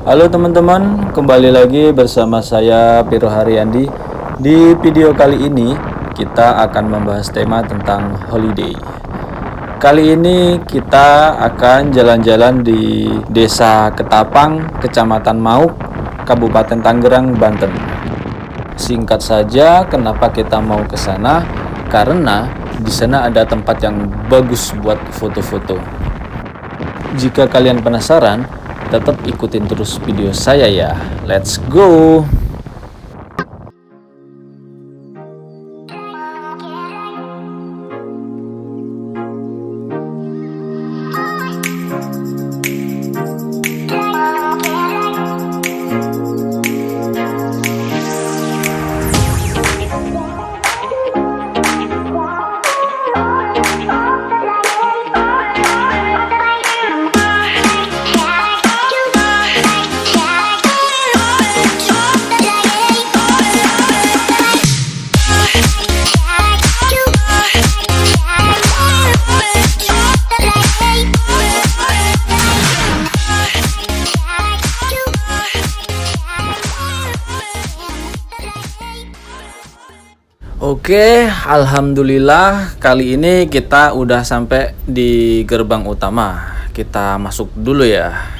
Halo teman-teman, kembali lagi bersama saya Piro Haryandi. Di video kali ini kita akan membahas tema tentang holiday. Kali ini kita akan jalan-jalan di Desa Ketapang, Kecamatan Mauk, Kabupaten Tangerang, Banten. Singkat saja, kenapa kita mau ke sana? Karena di sana ada tempat yang bagus buat foto-foto. Jika kalian penasaran, tetap ikutin terus video saya ya. Let's go! Oke, alhamdulillah kali ini kita udah sampai di gerbang utama. Kita masuk dulu ya.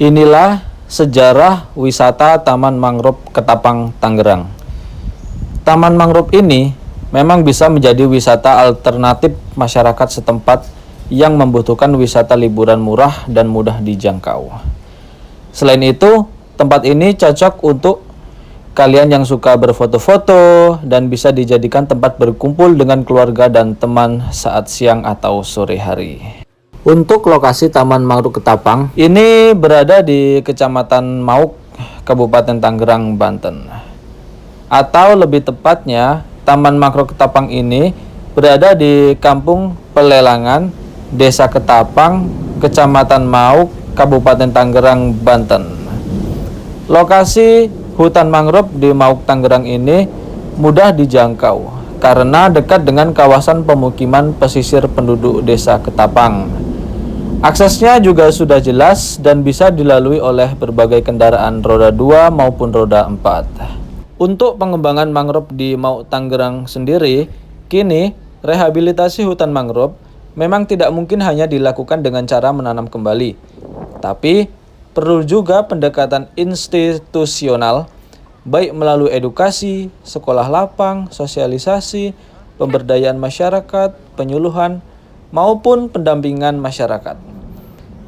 Inilah sejarah wisata Taman Mangrove Ketapang, Tangerang. Taman mangrove ini memang bisa menjadi wisata alternatif masyarakat setempat yang membutuhkan wisata liburan murah dan mudah dijangkau. Selain itu, tempat ini cocok untuk kalian yang suka berfoto-foto dan bisa dijadikan tempat berkumpul dengan keluarga dan teman saat siang atau sore hari. Untuk lokasi Taman Mangrove Ketapang, ini berada di Kecamatan Mauk, Kabupaten Tangerang, Banten. Atau lebih tepatnya, Taman Mangrove Ketapang ini berada di Kampung Pelelangan, Desa Ketapang, Kecamatan Mauk, Kabupaten Tangerang, Banten. Lokasi hutan mangrove di Mauk, Tangerang ini mudah dijangkau karena dekat dengan kawasan pemukiman pesisir penduduk Desa Ketapang. Aksesnya juga sudah jelas dan bisa dilalui oleh berbagai kendaraan roda 2 maupun roda 4. Untuk pengembangan mangrove di Mauk, Tangerang sendiri, kini rehabilitasi hutan mangrove memang tidak mungkin hanya dilakukan dengan cara menanam kembali, tapi perlu juga pendekatan institusional, baik melalui edukasi, sekolah lapang, sosialisasi, pemberdayaan masyarakat, penyuluhan, maupun pendampingan masyarakat.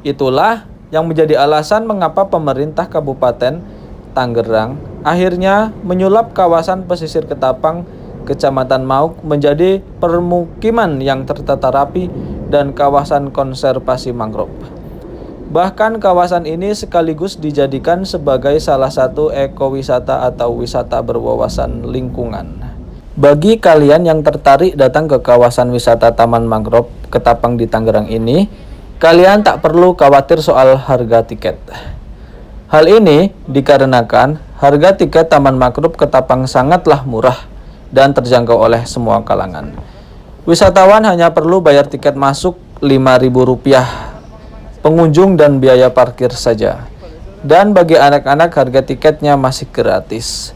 Itulah yang menjadi alasan mengapa pemerintah Kabupaten Tangerang akhirnya menyulap kawasan pesisir Ketapang Kecamatan Mauk menjadi permukiman yang tertata rapi dan kawasan konservasi mangrove. Bahkan kawasan ini sekaligus dijadikan sebagai salah satu ekowisata atau wisata berwawasan lingkungan. Bagi kalian yang tertarik datang ke kawasan wisata Taman Mangrove Ketapang di Tangerang ini, kalian tak perlu khawatir soal harga tiket. Hal ini dikarenakan harga tiket Taman Mangrove Ketapang sangatlah murah dan terjangkau oleh semua kalangan. Wisatawan hanya perlu bayar tiket masuk Rp5.000 pengunjung dan biaya parkir saja. Dan bagi anak-anak harga tiketnya masih gratis.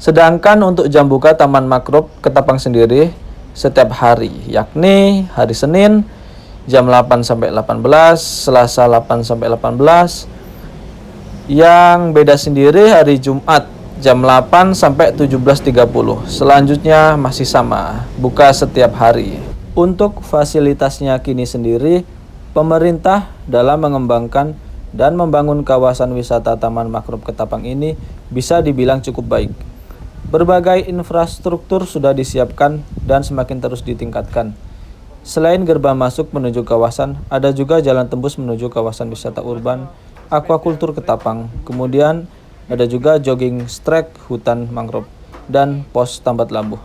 Sedangkan untuk jam buka Taman Mangrove Ketapang sendiri setiap hari, yakni hari Senin jam 8 sampai 18, Selasa 8 sampai 18. Yang beda sendiri hari Jumat jam 8 sampai 17.30. Selanjutnya masih sama, buka setiap hari. Untuk fasilitasnya kini sendiri, pemerintah dalam mengembangkan dan membangun kawasan wisata Taman Mangrove Ketapang ini bisa dibilang cukup baik. Berbagai infrastruktur sudah disiapkan dan semakin terus ditingkatkan. Selain gerbang masuk menuju kawasan, ada juga jalan tembus menuju kawasan wisata urban Aquaculture Ketapang. Kemudian ada juga jogging track hutan mangrove dan pos tambat lambu.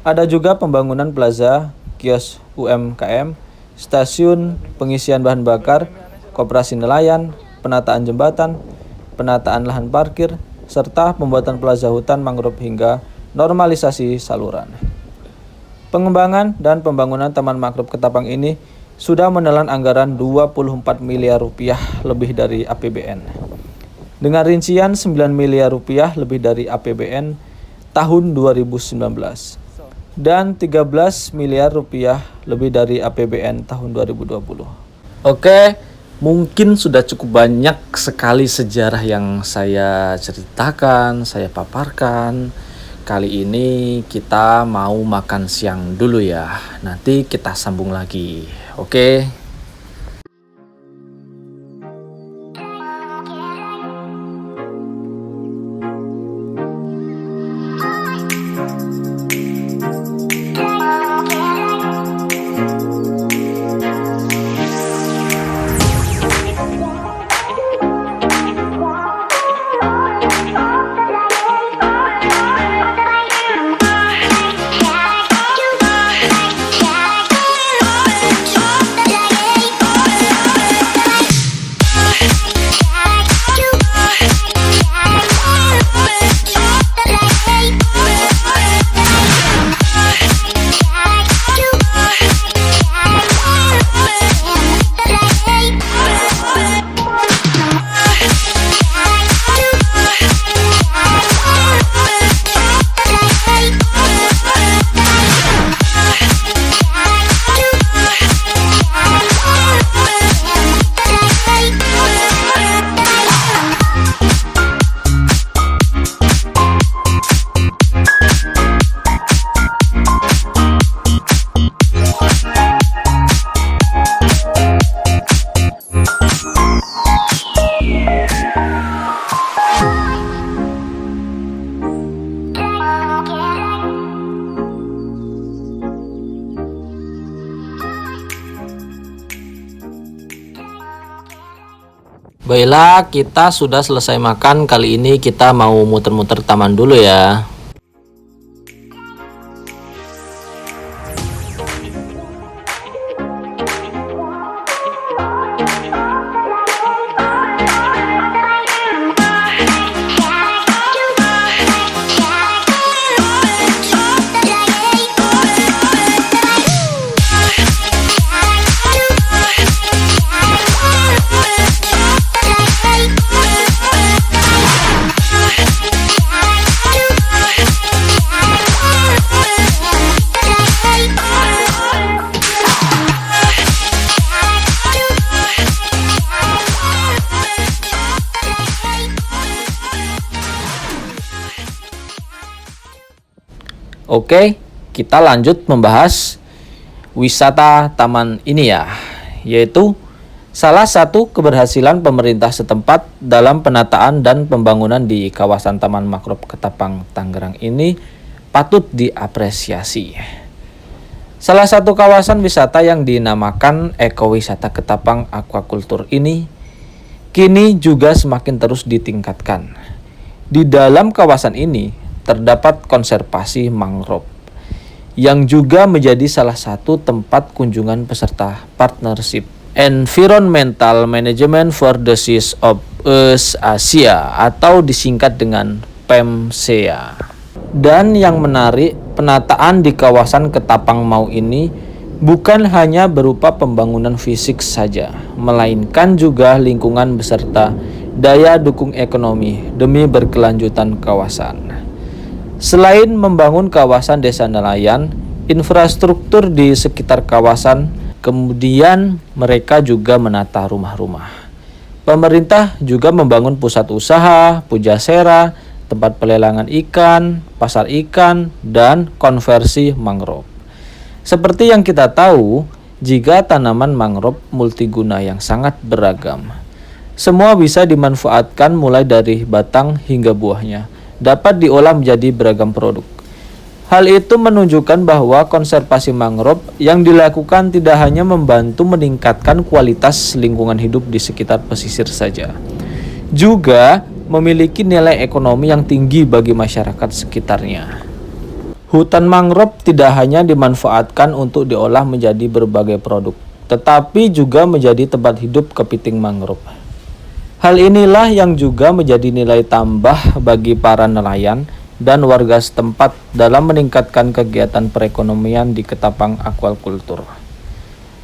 Ada juga pembangunan plaza, kios UMKM, stasiun pengisian bahan bakar, koperasi nelayan, penataan jembatan, penataan lahan parkir, serta pembuatan plaza hutan mangrove hingga normalisasi saluran. Pengembangan dan pembangunan Taman Mangrove Ketapang ini sudah menelan anggaran Rp24 miliar lebih dari APBN. Dengan rincian Rp9 miliar lebih dari APBN tahun 2019 dan Rp13 miliar lebih dari APBN tahun 2020. Oke, mungkin sudah cukup banyak sekali sejarah yang saya ceritakan, saya paparkan. Kali ini kita mau makan siang dulu ya. Nanti kita sambung lagi. Oke. Baiklah, kita sudah selesai makan. Kali ini kita mau muter-muter taman dulu ya. Oke, kita lanjut membahas wisata taman ini ya, yaitu salah satu keberhasilan pemerintah setempat dalam penataan dan pembangunan di kawasan Taman Mangrove Ketapang Tangerang ini patut diapresiasi. Salah satu kawasan wisata yang dinamakan ekowisata Ketapang Aquaculture ini kini juga semakin terus ditingkatkan. Di dalam kawasan ini terdapat konservasi mangrove yang juga menjadi salah satu tempat kunjungan peserta partnership Environmental Management for the Seas of East Asia atau disingkat dengan PEMSEA. Dan yang menarik, penataan di kawasan Ketapang Mau ini bukan hanya berupa pembangunan fisik saja, melainkan juga lingkungan beserta daya dukung ekonomi demi berkelanjutan kawasan. Selain membangun kawasan desa nelayan, infrastruktur di sekitar kawasan, kemudian mereka juga menata rumah-rumah. Pemerintah juga membangun pusat usaha, pujasera, tempat pelelangan ikan, pasar ikan, dan konversi mangrove. Seperti yang kita tahu, jika tanaman mangrove multiguna yang sangat beragam. Semua bisa dimanfaatkan mulai dari batang hingga buahnya, dapat diolah menjadi beragam produk. Hal itu menunjukkan bahwa konservasi mangrove yang dilakukan tidak hanya membantu meningkatkan kualitas lingkungan hidup di sekitar pesisir saja, juga memiliki nilai ekonomi yang tinggi bagi masyarakat sekitarnya. Hutan mangrove tidak hanya dimanfaatkan untuk diolah menjadi berbagai produk, tetapi juga menjadi tempat hidup kepiting mangrove. Hal inilah yang juga menjadi nilai tambah bagi para nelayan dan warga setempat dalam meningkatkan kegiatan perekonomian di Ketapang Aquaculture.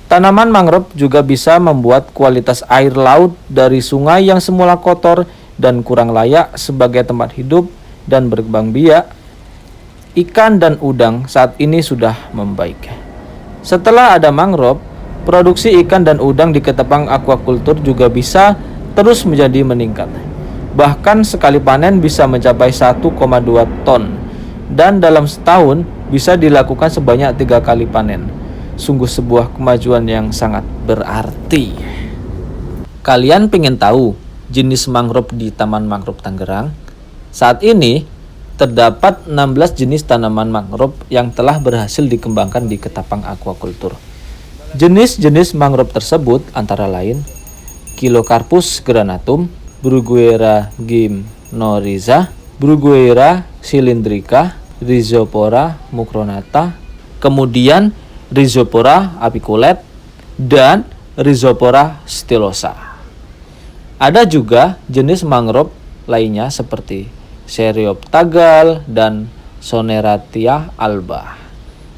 Tanaman mangrove juga bisa membuat kualitas air laut dari sungai yang semula kotor dan kurang layak sebagai tempat hidup dan berkembang biak ikan dan udang saat ini sudah membaik. Setelah ada mangrove, produksi ikan dan udang di Ketapang Aquaculture juga bisa terus menjadi meningkat. Bahkan sekali panen bisa mencapai 1,2 ton dan dalam setahun bisa dilakukan sebanyak 3 kali panen. Sungguh sebuah kemajuan yang sangat berarti. Kalian pengen tahu jenis mangrove di Taman Mangrove Tangerang? Saat ini terdapat 16 jenis tanaman mangrove yang telah berhasil dikembangkan di Ketapang Aquaculture. Jenis-jenis mangrove tersebut antara lain Chilocarpus granatum, Bruguiera gymnorrhiza, Bruguiera cylindrica, Rhizopora mucronata, kemudian Rhizopora apiculata, dan Rhizopora stylosa. Ada juga jenis mangrove lainnya seperti Serioptagal dan Soneratia alba.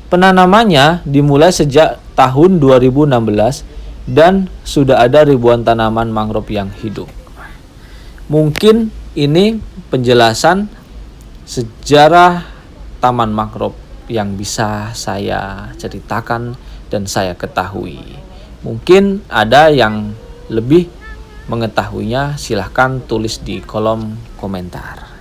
Penanamannya dimulai sejak tahun 2016 dan sudah ada ribuan tanaman mangrove yang hidup. Mungkin ini penjelasan sejarah taman mangrove yang bisa saya ceritakan dan saya ketahui. Mungkin ada yang lebih mengetahuinya, silahkan tulis di kolom komentar.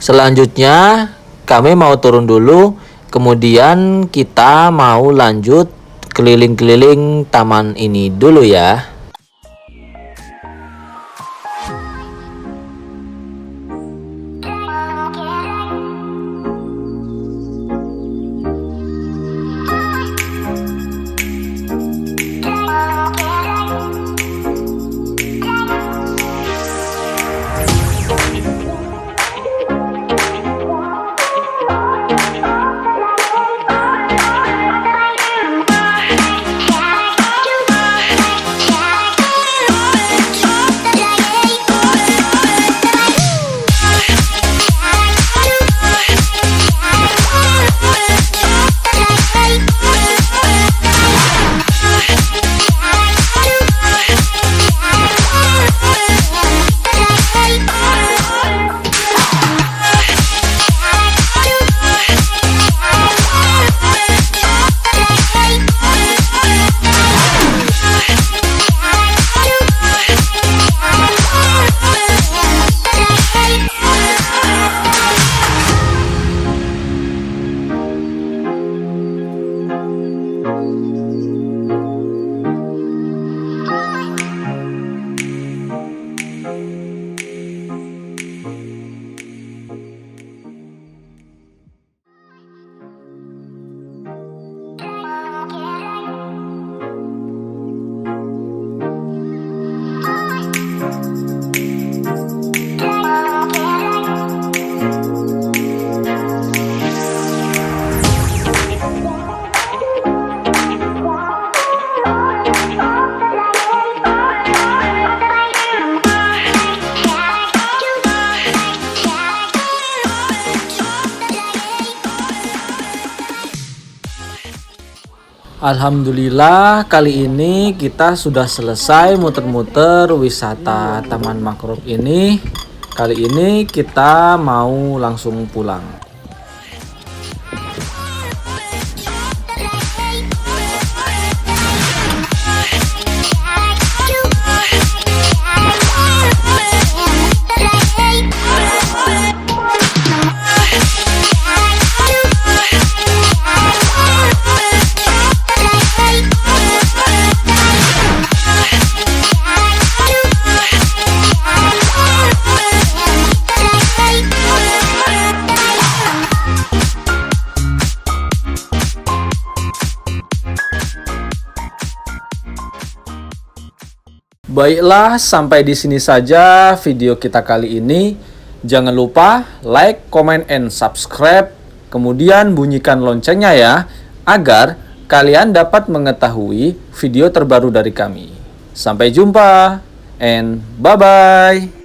Selanjutnya kami mau turun dulu, kemudian kita mau lanjut keliling-keliling taman ini dulu ya. Alhamdulillah, kali ini kita sudah selesai muter-muter wisata Taman Mangrove ini. Kali ini kita mau langsung pulang. Baiklah, sampai di sini saja video kita kali ini. Jangan lupa like, comment, and subscribe. Kemudian bunyikan loncengnya ya, agar kalian dapat mengetahui video terbaru dari kami. Sampai jumpa, and bye-bye.